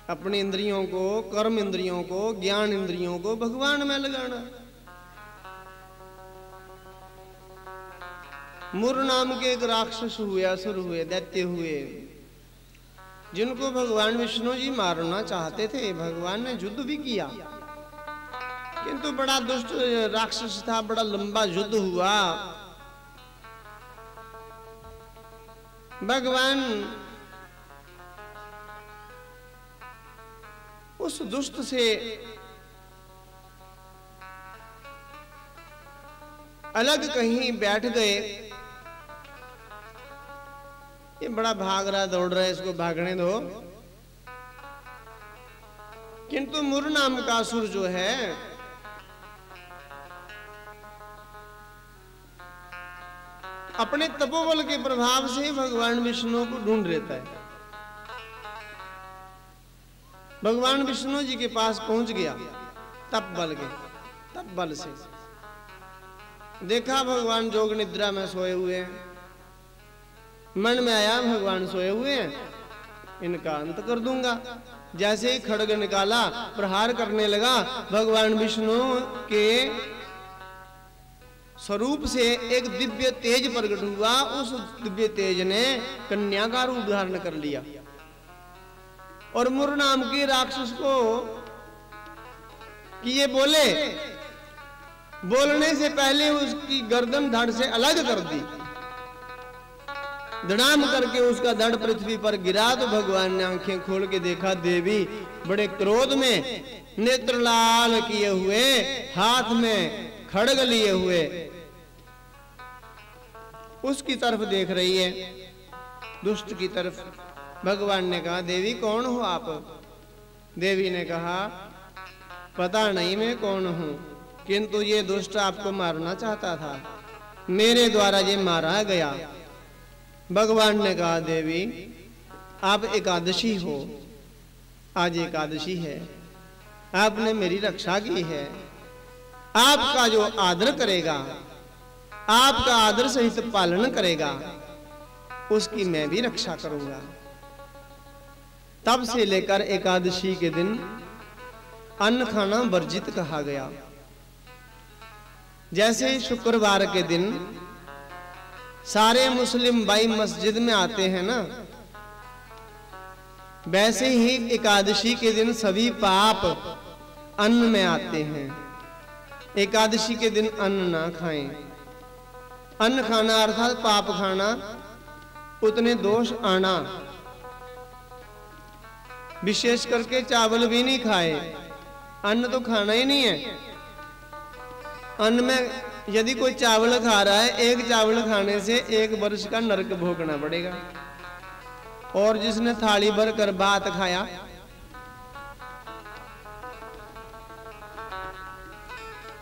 Speaker 1: अपनी इंद्रियों को, कर्म इंद्रियों को, ज्ञान इंद्रियों को भगवान में लगाना। मुर नाम के एक राक्षस हुए, असुर हुए, दैत्य हुए, जिनको भगवान विष्णु जी मारना चाहते थे। भगवान ने युद्ध भी किया किंतु बड़ा दुष्ट राक्षस था, बड़ा लंबा युद्ध हुआ। भगवान उस दुष्ट से अलग कहीं बैठ गए। ये बड़ा भाग रहा, दौड़ रहा है, इसको भागने दो। किंतु मुर नाम का असुर जो है अपने तपोबल के प्रभाव से भगवान विष्णु को ढूंढ लेता है। भगवान विष्णु जी के पास पहुंच गया तप बल से। देखा भगवान जोग निद्रा में सोए हुए हैं। मन में आया भगवान सोए हुए हैं, इनका अंत कर दूंगा। जैसे ही खड्ग निकाला, प्रहार करने लगा, भगवान विष्णु के स्वरूप से एक दिव्य तेज प्रकट हुआ। उस दिव्य तेज ने कन्या का रूप धारण कर लिया और मुर नाम के राक्षस को कि ये बोलने से पहले उसकी गर्दन धड़ से अलग कर दी। धड़ाम करके उसका धड़ पृथ्वी पर गिरा तो भगवान ने आंखें खोल के देखा, देवी बड़े क्रोध में, नेत्र लाल किए हुए, हाथ में खड्ग लिए हुए उसकी तरफ देख रही है, दुष्ट की तरफ। भगवान ने कहा, देवी कौन हो आप? देवी ने कहा, पता नहीं मैं कौन हूं, किंतु ये दुष्ट आपको मारना चाहता था, मेरे द्वारा ये मारा गया। भगवान ने कहा, देवी आप एकादशी हो, आज एकादशी है, आपने मेरी रक्षा की है, आपका जो आदर करेगा, आपका आदर सहित पालन करेगा, उसकी मैं भी रक्षा करूंगा। तब से लेकर एकादशी के दिन अन्न खाना वर्जित कहा गया। जैसे शुक्रवार के दिन सारे मुस्लिम भाई मस्जिद में आते हैं ना, वैसे ही एकादशी के दिन सभी पाप अन्न में आते हैं। एकादशी के दिन अन्न ना खाएं। अन्न खाना अर्थात पाप खाना, उतने दोष आना। विशेष करके चावल भी नहीं खाए, अन्न तो खाना ही नहीं है। अन्न में यदि कोई चावल खा रहा है, एक चावल खाने से 1 वर्ष का नरक भोगना पड़ेगा। और जिसने थाली भर कर भात खाया,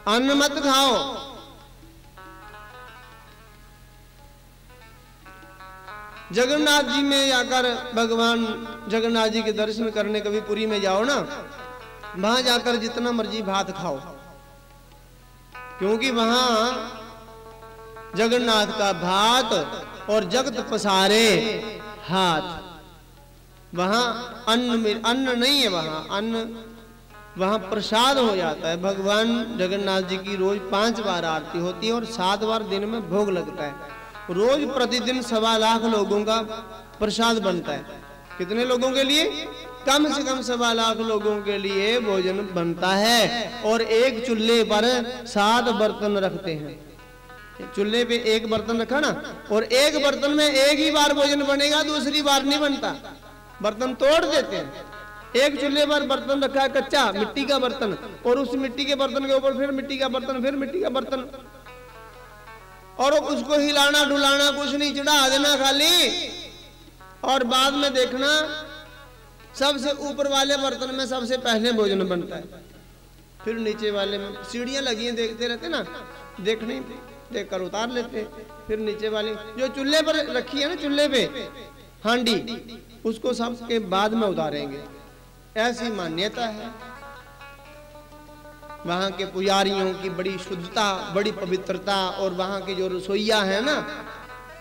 Speaker 1: अन्न मत खाओ। जगन्नाथ जी में जाकर, भगवान जगन्नाथ जी के दर्शन करने कभी पुरी में जाओ ना, वहां जाकर जितना मर्जी भात खाओ, क्योंकि वहां जगन्नाथ का भात और जगत पसारे हाथ, वहां अन्न नहीं है, वहां प्रसाद हो जाता है। भगवान जगन्नाथ जी की रोज 5 बार आरती होती है और 7 बार दिन में भोग लगता है। रोज प्रतिदिन 1.25 लाख लोगों का प्रसाद बनता है। कितने लोगों के लिए? कम से कम 1.25 लाख लोगों के लिए भोजन बनता है। और एक चूल्हे पर 7 बर्तन रखते हैं। चूल्हे पे 1 बर्तन रखा ना, और 1 बर्तन में एक ही बार भोजन बनेगा, दूसरी बार नहीं बनता, बर्तन तोड़ देते हैं। एक चूल्हे पर बर्तन रखा है कच्चा, मिट्टी का बर्तन, और उस मिट्टी के बर्तन के ऊपर फिर मिट्टी का बर्तन, फिर मिट्टी का बर्तन, और उसको हिलाना डुलाना कुछ नहीं, चढ़ा देना खाली। और बाद में देखना सबसे ऊपर वाले बर्तन में सबसे पहले भोजन बनता है, फिर नीचे वाले में। सीढ़ियां लगी हैं, देखते रहते ना, देखने देखकर उतार लेते, फिर नीचे वाली जो चूल्हे पर रखी है ना, चूल्हे पे हांडी, उसको सबके बाद में उतारेंगे, ऐसी मान्यता है। वहां के पुजारियों की बड़ी शुद्धता, बड़ी पवित्रता, और वहां के जो रसोइया है ना,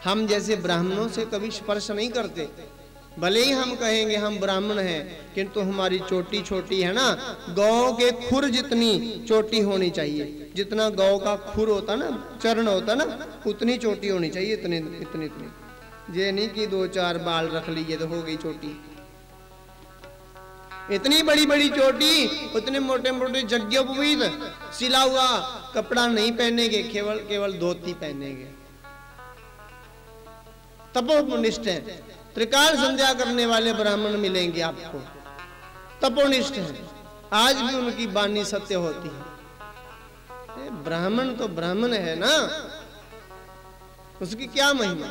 Speaker 1: हम जैसे ब्राह्मणों से कभी स्पर्श नहीं करते। भले ही हम कहेंगे हम ब्राह्मण हैं, किंतु हमारी चोटी छोटी है ना, गौ के खुर जितनी चोटी होनी चाहिए। जितना गौ का खुर होता ना, चरण होता ना, उतनी चोटी होनी चाहिए, इतनी इतनी इतनी। ये नहीं कि 2-4 बाल रख लीजिए तो हो गई चोटी। इतनी बड़ी बड़ी चोटी, उतने मोटे मोटे यज्ञोपवीत सिला हुआ कपड़ा नहीं पहनेंगे, केवल केवल धोती पहनेंगे। तपोनिष्ठ है, त्रिकाल संध्या करने वाले ब्राह्मण मिलेंगे आपको, तपोनिष्ठ है, आज भी उनकी वाणी सत्य होती है। ब्राह्मण तो ब्राह्मण है ना, उसकी क्या महिमा।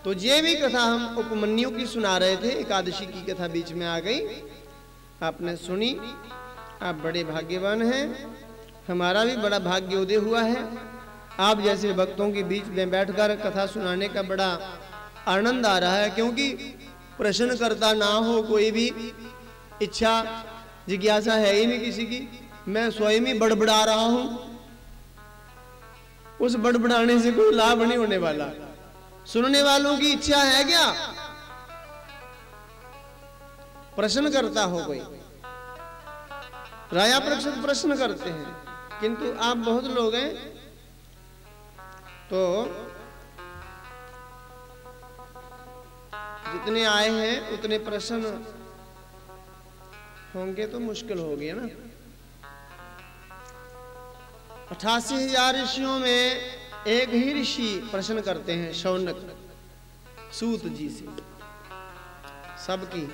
Speaker 1: तो ये भी कथा हम उपमन्यु की सुना रहे थे, एकादशी की कथा बीच में आ गई, आपने सुनी, आप बड़े भाग्यवान हैं, हमारा भी बड़ा भाग्य उदय हुआ है। आप जैसे भक्तों के बीच में बैठकर कथा सुनाने का बड़ा आनंद आ रहा है, क्योंकि प्रश्न करता ना हो, कोई भी इच्छा जिज्ञासा है ही नहीं किसी की, मैं स्वयं ही बड़बड़ा रहा हूं, उस बड़बड़ाने से कोई लाभ नहीं होने वाला। सुनने वालों की इच्छा है क्या प्रश्न करता हो कोई, राया परीक्षित प्रश्न करते हैं, किंतु आप बहुत लोग हैं तो जितने आए हैं उतने प्रश्न होंगे तो मुश्किल हो गया ना। 88,000 ऋषियों में एक ही ऋषि प्रश्न करते हैं, शौनक सूत जी से सबकी।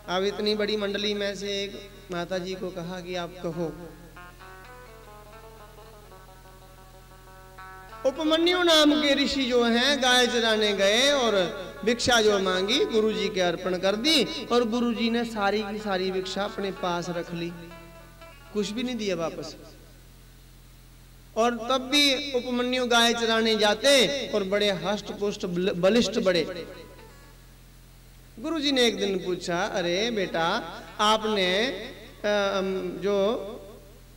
Speaker 1: अब इतनी बड़ी मंडली में से एक माता जी को कहा कि आप कहो। उपमन्यु नाम के ऋषि जो हैं गाय चराने गए और भिक्षा जो मांगी गुरु जी के अर्पण कर दी, और गुरु जी ने सारी की सारी भिक्षा अपने पास रख ली, कुछ भी नहीं दिया वापस। और तब भी उपमन्यु गाय चराने जाते और बड़े हष्ट पुष्ट बलिष्ठ बड़े। गुरु जी ने एक दिन पूछा, अरे बेटा आपने जो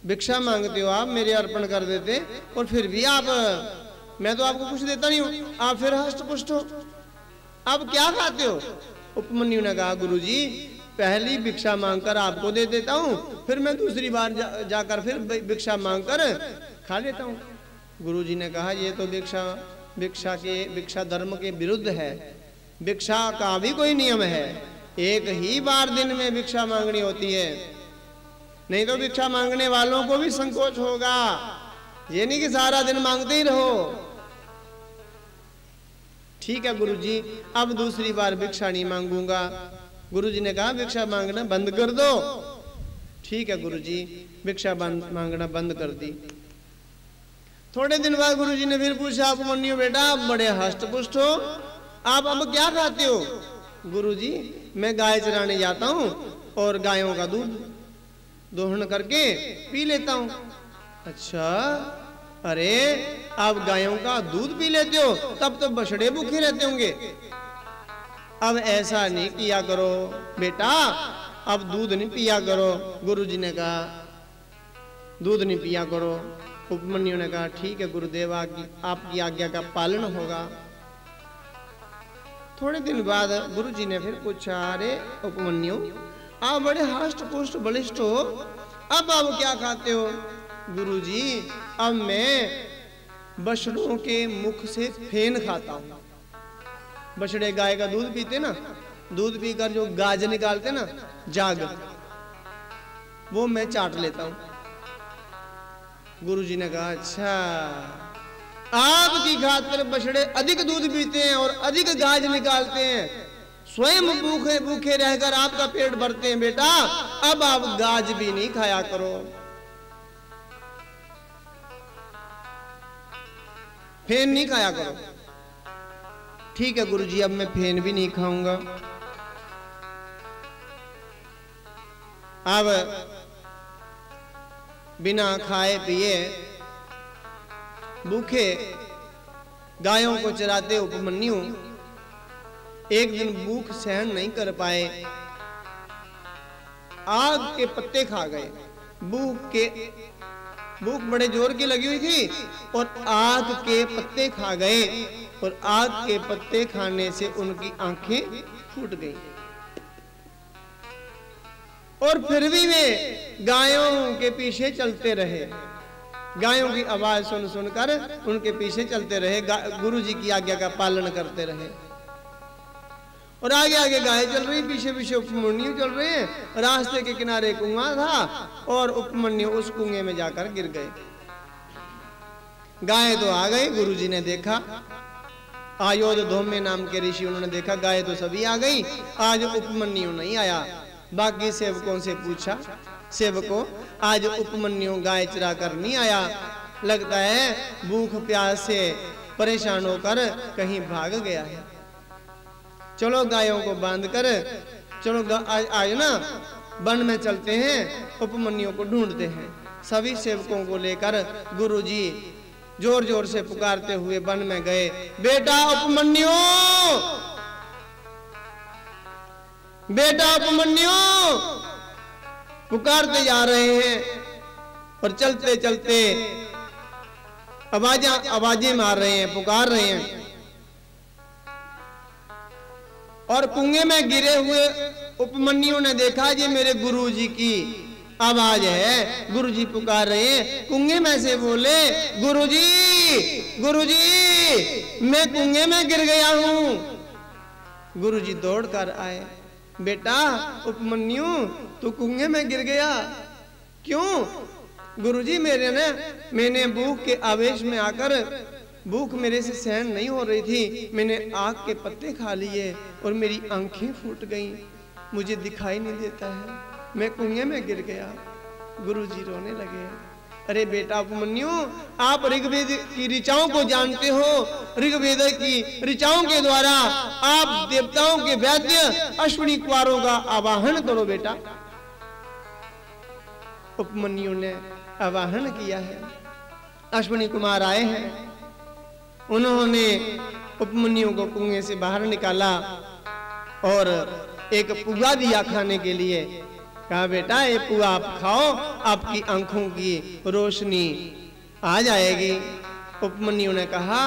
Speaker 1: भिक्षा मांगते हो आप मेरे अर्पण कर देते, और फिर भी आप, मैं तो आपको कुछ देता नहीं हूं, आप फिर हष्ट पुष्ट हो, आप क्या खाते हो। उपमन्यु ने कहा, गुरु जी पहली भिक्षा मांगकर आपको दे देता हूं, फिर मैं दूसरी बार जाकर फिर भिक्षा मांगकर खा लेता हूं। गुरु जी ने कहा, ये तो भिक्षा धर्म के विरुद्ध है, भिक्षा का भी कोई नियम है, एक ही बार दिन में भिक्षा मांगनी होती है, नहीं तो भिक्षा मांगने वालों को भी संकोच होगा, ये नहीं कि सारा दिन मांगते ही रहो। ठीक है गुरु जी, अब दूसरी बार भिक्षा नहीं मांगूंगा। गुरु जी ने कहा, भिक्षा मांगना बंद कर दो। ठीक है गुरु जी, भिक्षा मांगना बंद कर दी। थोड़े दिन बाद गुरु जी ने फिर पूछा, उपमन्यु बेटा आप बड़े हष्ट पुष्ट हो, आप अब क्या खाते हो। गुरु जी मैं गाय चराने जाता हूँ और गायों का दूध दोहन करके पी लेता हूँ। अच्छा, अरे आप गायों का दूध पी लेते हो, तब तो बछड़े भूखे रहते होंगे। अब ऐसा नहीं किया करो बेटा, अब दूध नहीं पिया करो। गुरु जी ने कहा दूध नहीं पिया करो। उपमन्यु ने कहा ठीक है गुरुदेव, आपकी आज्ञा का पालन होगा। थोड़े दिन बाद गुरु जी ने फिर पूछा, अरे उपमन्यु आप बड़े हष्ट पुष्ट बलिष्ठ हो, अब आप क्या खाते हो। गुरु जी अब मैं बछड़ों के मुख से फेन खाता हूं। बछड़े गाय का दूध पीते ना, दूध पीकर जो गाज निकालते ना, जाग, वो मैं चाट लेता हूं। गुरु जी ने कहा अच्छा, आपकी खातिर बछड़े अधिक दूध पीते हैं और अधिक गाज निकालते हैं, स्वयं भूखे भूखे रहकर आपका पेट भरते हैं बेटा, अब आप गाज भी नहीं खाया करो, फेन नहीं खाया करो। ठीक है गुरु जी, अब मैं फेन भी नहीं खाऊंगा। अब बिना खाए पिए भूखे गायों को चराते उपमन्यु एक दिन भूख सहन नहीं कर पाए, आग के पत्ते खा गए। भूख बड़े जोर की लगी हुई थी और आग के पत्ते खा गए, और आग के पत्ते खाने से उनकी आंखें फूट गईं। और फिर भी वे गायों के पीछे चलते रहे, गायों की आवाज सुन सुनकर उनके पीछे चलते रहे, गुरु जी की आज्ञा का पालन करते रहे। और आगे आगे गाय चल रही, पीछे पीछे उपमन्यु चल रहे हैं। रास्ते के किनारे कुआं था और उपमन्यु उस कुएं में जाकर गिर गए। गाय तो आ गई, गुरुजी ने देखा, आयोध धोमे नाम के ऋषि, उन्होंने देखा गाय तो सभी आ गई, आज उपमन्यु नहीं आया। बाकी सेवकों से पूछा, सेवकों आज उपमन्यु गाय चरा कर नहीं आया, लगता है भूख प्यास से परेशान होकर कहीं भाग गया है। चलो गायों को बांध कर चलो आज ना वन में चलते हैं, उपमन्यु को ढूंढते हैं। सभी सेवकों को लेकर गुरुजी जोर जोर से पुकारते हुए वन में गए। बेटा उपमन्यु, बेटा उपमन्यु, पुकारते जा रहे हैं और चलते चलते आवाजें मार रहे हैं, पुकार रहे हैं। और कुएं में गिरे हुए उपमन्यु ने देखा ये मेरे गुरुजी की आवाज है, गुरुजी पुकार रहे हैं। कुएं में से बोले, गुरुजी गुरुजी मैं कुएं में गिर गया हूं। गुरुजी दौड़ कर आए, बेटा उपमन्यु तू कुएं में गिर गया क्यों? गुरुजी मैंने भूख के आवेश में आकर, भूख मेरे से सहन नहीं हो रही थी, मैंने आग के पत्ते खा लिए और मेरी आंखें फूट गईं, मुझे दिखाई नहीं देता है, मैं कुएं में गिर गया। गुरुजी रोने लगे। अरे बेटा उपमन्यु, आप ऋग्वेद की ऋचाओं को जानते हो, ऋग्वेद की ऋचाओं के द्वारा आप देवताओं के वैद्य अश्विनी कुमारों का आवाहन करो बेटा। उपमन्यु ने आवाहन किया है, अश्विनी कुमार आए हैं। उन्होंने उपमन्यु को कुएं से बाहर निकाला और एक पुआ दिया खाने के लिए। कहा बेटा ये पुआ आप खाओ, आपकी आंखों की रोशनी आ जाएगी। उपमन्यु ने कहा,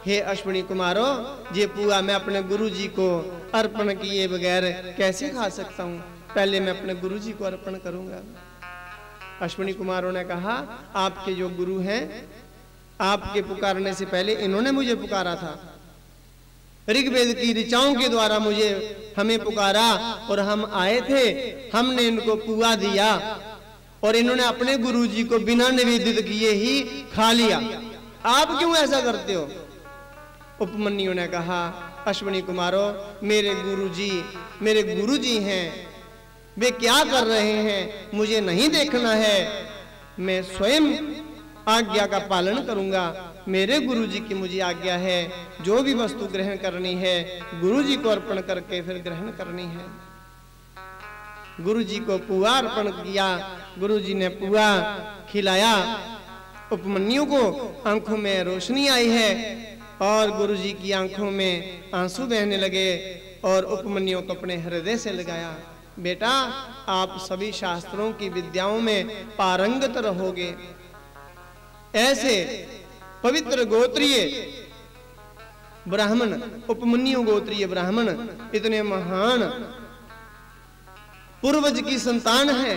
Speaker 1: हे अश्विनी कुमारो, ये पुआ मैं अपने गुरुजी को अर्पण किए बगैर कैसे खा सकता हूँ, पहले मैं अपने गुरुजी को अर्पण करूंगा। अश्विनी कुमारों ने कहा, आपके जो गुरु हैं, आपके पुकारने से पहले इन्होंने मुझे पुकारा था, ऋग्वेद की ऋचाओं के द्वारा हमें पुकारा और हम आए थे, हमने इनको पुआ दिया और इन्होंने अपने गुरुजी को बिना निवेदित किए ही खा लिया, आप क्यों ऐसा करते हो? उपमन्यु ने कहा, अश्विनी कुमारो, मेरे गुरुजी हैं, वे क्या कर रहे हैं मुझे नहीं देखना है, मैं स्वयं आज्ञा का पालन करूंगा। मेरे गुरुजी की मुझे आज्ञा है, जो भी वस्तु ग्रहण करनी है गुरुजी को अर्पण करके फिर ग्रहण करनी है। गुरुजी को पुआ अर्पण किया, गुरुजी ने पुआ खिलाया। उपमन्यु को आंखों में रोशनी आई है और गुरुजी की आंखों में आंसू बहने लगे और उपमन्यु को अपने हृदय से लगाया। बेटा आप सभी शास्त्रों की विद्याओं में पारंगत रहोगे। ऐसे पवित्र गोत्रीय ब्राह्मण, उपमन्यु गोत्रीय ब्राह्मण इतने महान पूर्वज की संतान है।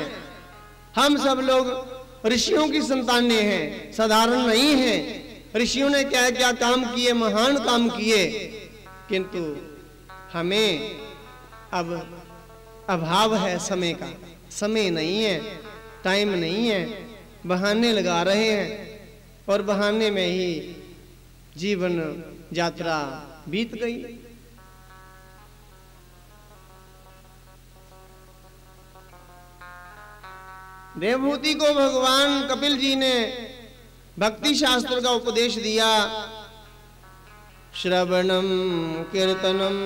Speaker 1: हम सब लोग ऋषियों की संतानें हैं, साधारण नहीं हैं। ऋषियों ने क्या क्या काम किए, महान काम किए, किंतु हमें अब अभाव है समय का, समय नहीं है, टाइम नहीं है, बहाने लगा रहे हैं और बहाने में ही जीवन यात्रा बीत गई। देवभूति को भगवान कपिल जी ने भक्ति शास्त्र का उपदेश दिया। श्रवणम कीर्तनम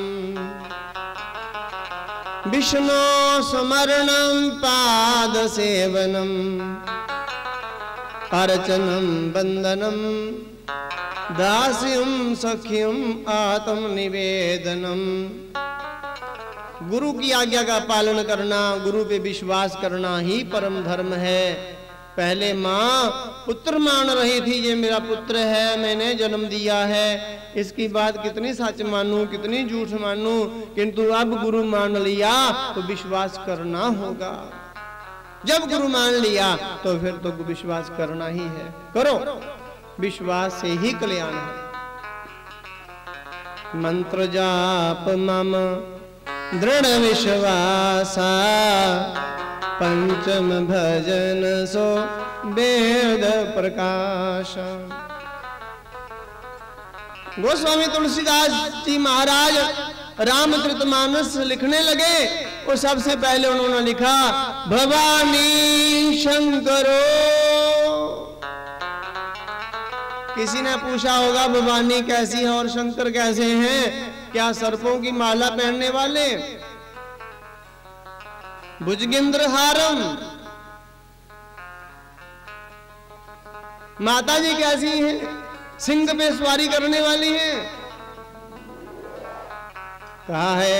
Speaker 1: विष्णु स्मरणम पाद सेवनम अर्चनम वंदनम दास्यम सख्यम आत्म निवेदनम। गुरु की आज्ञा का पालन करना, गुरु पे विश्वास करना ही परम धर्म है। पहले माँ पुत्र मान रही थी, ये मेरा पुत्र है, मैंने जन्म दिया है, इसकी बात कितनी सच मानूं, कितनी झूठ मानूं, किंतु अब गुरु मान लिया तो विश्वास करना होगा। जब गुरु मान लिया तो फिर तो विश्वास करना ही है। करो, विश्वास से ही कल्याण है। मंत्र जाप मम दृढ़ विश्वासा, पंचम भजन सो वेद प्रकाश। गोस्वामी तुलसीदास जी महाराज रामचरितमानस लिखने लगे, और सबसे पहले उन्होंने लिखा भवानी शंकरो। किसी ने पूछा होगा भवानी कैसी है और शंकर कैसे हैं? क्या सर्पों की माला पहनने वाले? भुजगेंद्र हारम। माता जी कैसी हैं? सिंह पे सवारी करने वाली हैं। कहा है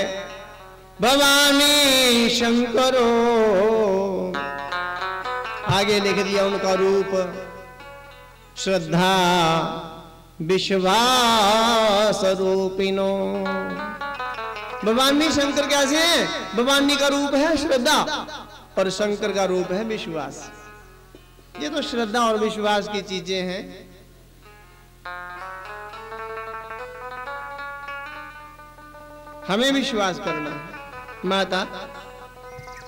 Speaker 1: भवानी शंकरो। आगे लिख दिया उनका रूप श्रद्धा विश्वास रूपिनो। भवानी शंकर कैसे हैं? भवानी का रूप है श्रद्धा और शंकर का रूप है विश्वास। ये तो श्रद्धा और विश्वास की चीजें हैं। हमें विश्वास करना है। माता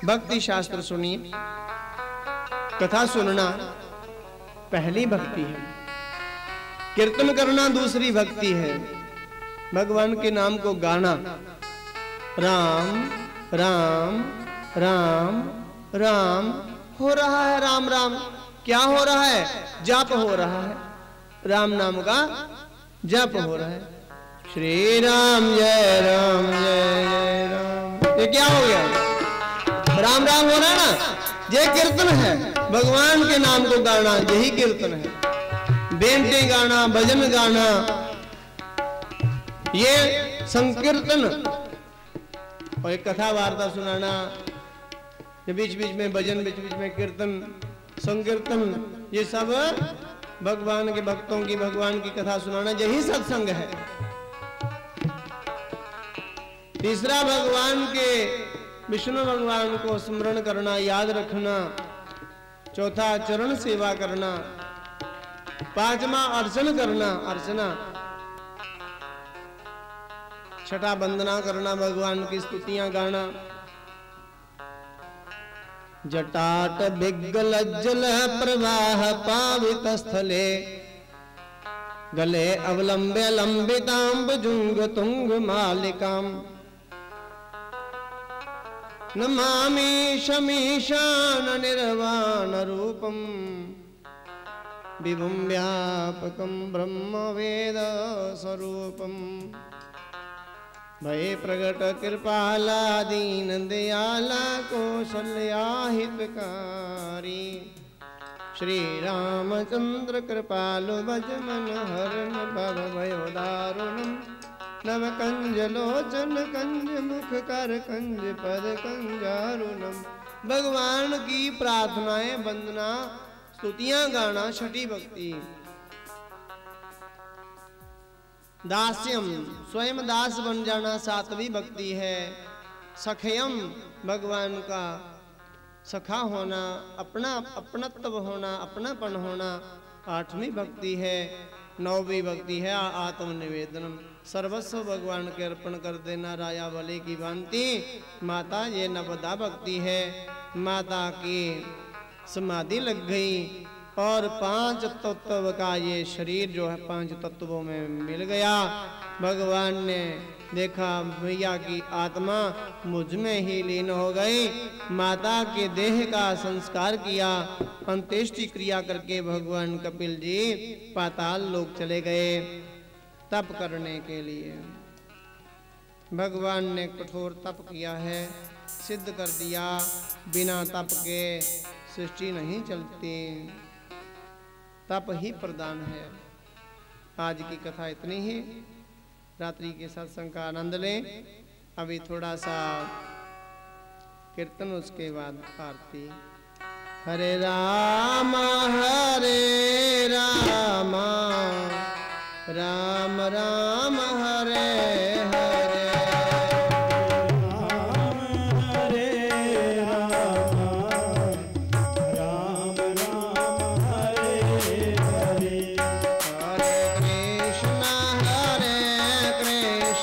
Speaker 1: भक्ति शास्त्र सुनिए, कथा सुनना पहली भक्ति है, कीर्तन करना दूसरी भक्ति है, भगवान के नाम को गाना। राम राम राम राम हो रहा है, राम राम क्या हो रहा है? जप हो रहा है, राम नाम का जप हो रहा है। श्री राम जय राम जय जय राम। ये क्या हो गया? राम राम हो रहा है ना, ये कीर्तन है। भगवान के नाम को गाना यही कीर्तन है। बेंटे गाना, भजन गाना, ये संकीर्तन। और एक कथा वार्ता सुनाना, बीच बीच में भजन, बीच बीच में कीर्तन, संकीर्तन, ये सब भगवान के भक्तों की भगवान की कथा सुनाना, यही सत्संग है। तीसरा भगवान के विष्णु भगवान को स्मरण करना, याद रखना। चौथा चरण सेवा करना। पांचवा अर्चन करना, अर्चना। छठा वंदना करना, भगवान की स्तुतियां गाना। जटाट विग्गलज्जल प्रवाह पावित स्थले, गले अवलंब्य लंबितांब जुंग तुंग मालिकाम। नमामि शमीशान निर्वाण रूपम, विभुं व्यापकं ब्रह्म वेद स्वरूपम। भय प्रगट कृपाला दीन दयाला कौशल्या हितकारी। श्री रामचंद्र कृपालु भज मन हरन भव भयो दारुणम। नव कंज लोचन कंज मुख कर कंज पद कंजारुणम। भगवान की प्रार्थनाएं, वंदना, स्तुतियां गाना छठी भक्ति। दास्यम, स्वयं दास बन जाना सातवीं भक्ति है। सखयम, भगवान का सखा होना, अपना अपनत्व होना, अपनापन होना, आठवीं भक्ति है। नौवीं भक्ति है आत्मनिवेदनम, सर्वस्व भगवान के अर्पण कर देना राया वाले की भांति। माता ये नवदा भक्ति है। माता की समाधि लग गई और पांच तत्व का ये शरीर जो है पांच तत्वों में मिल गया। भगवान ने देखा भैया की आत्मा मुझ में ही लीन हो गई। माता के देह का संस्कार किया। अंत्येष्टि क्रिया करके भगवान कपिल जी पाताल लोक चले गए तप करने के लिए। भगवान ने कठोर तप किया है, सिद्ध कर दिया बिना तप के सृष्टि नहीं चलती। तप ही प्रदान है। आज की कथा इतनी ही। रात्रि के सत्संग का आनंद लें। अभी थोड़ा सा कीर्तन, उसके बाद आरती। हरे राम राम राम हरे हरे। Krishna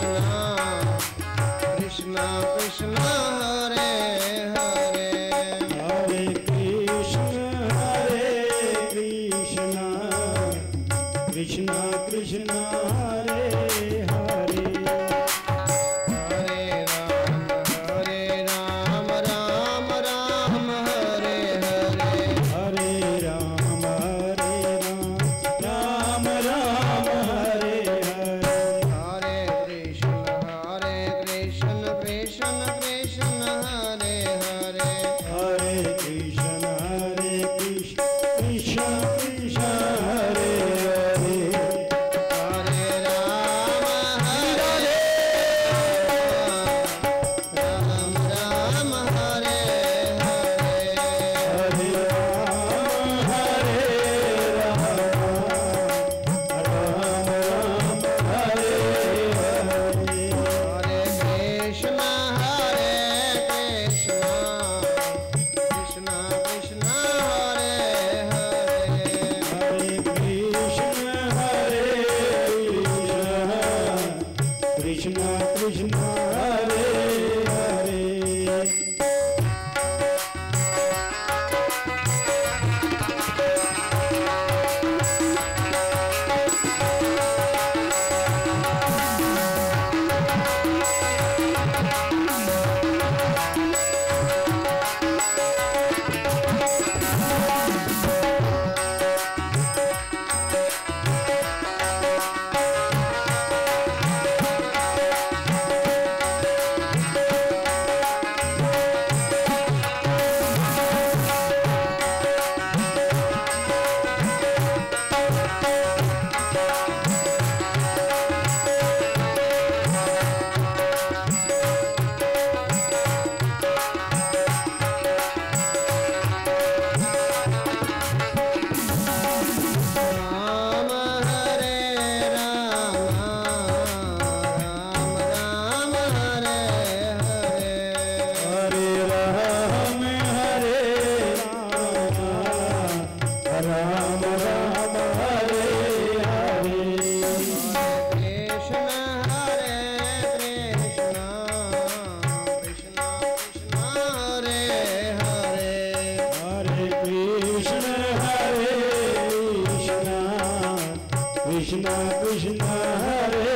Speaker 2: कृष्ण कृष्ण हरे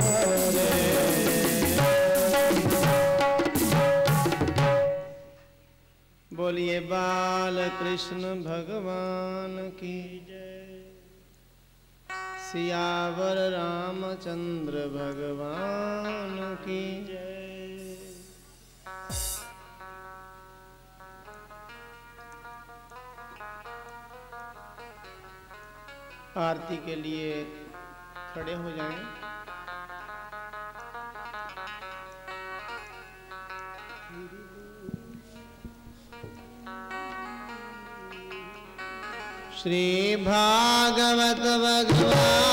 Speaker 2: हरे।
Speaker 1: बोलिए बाल कृष्ण भगवान की जय। सियावर रामचंद्र भगवान की जय। आरती के लिए खड़े हो जाएं। श्री भागवत भगवान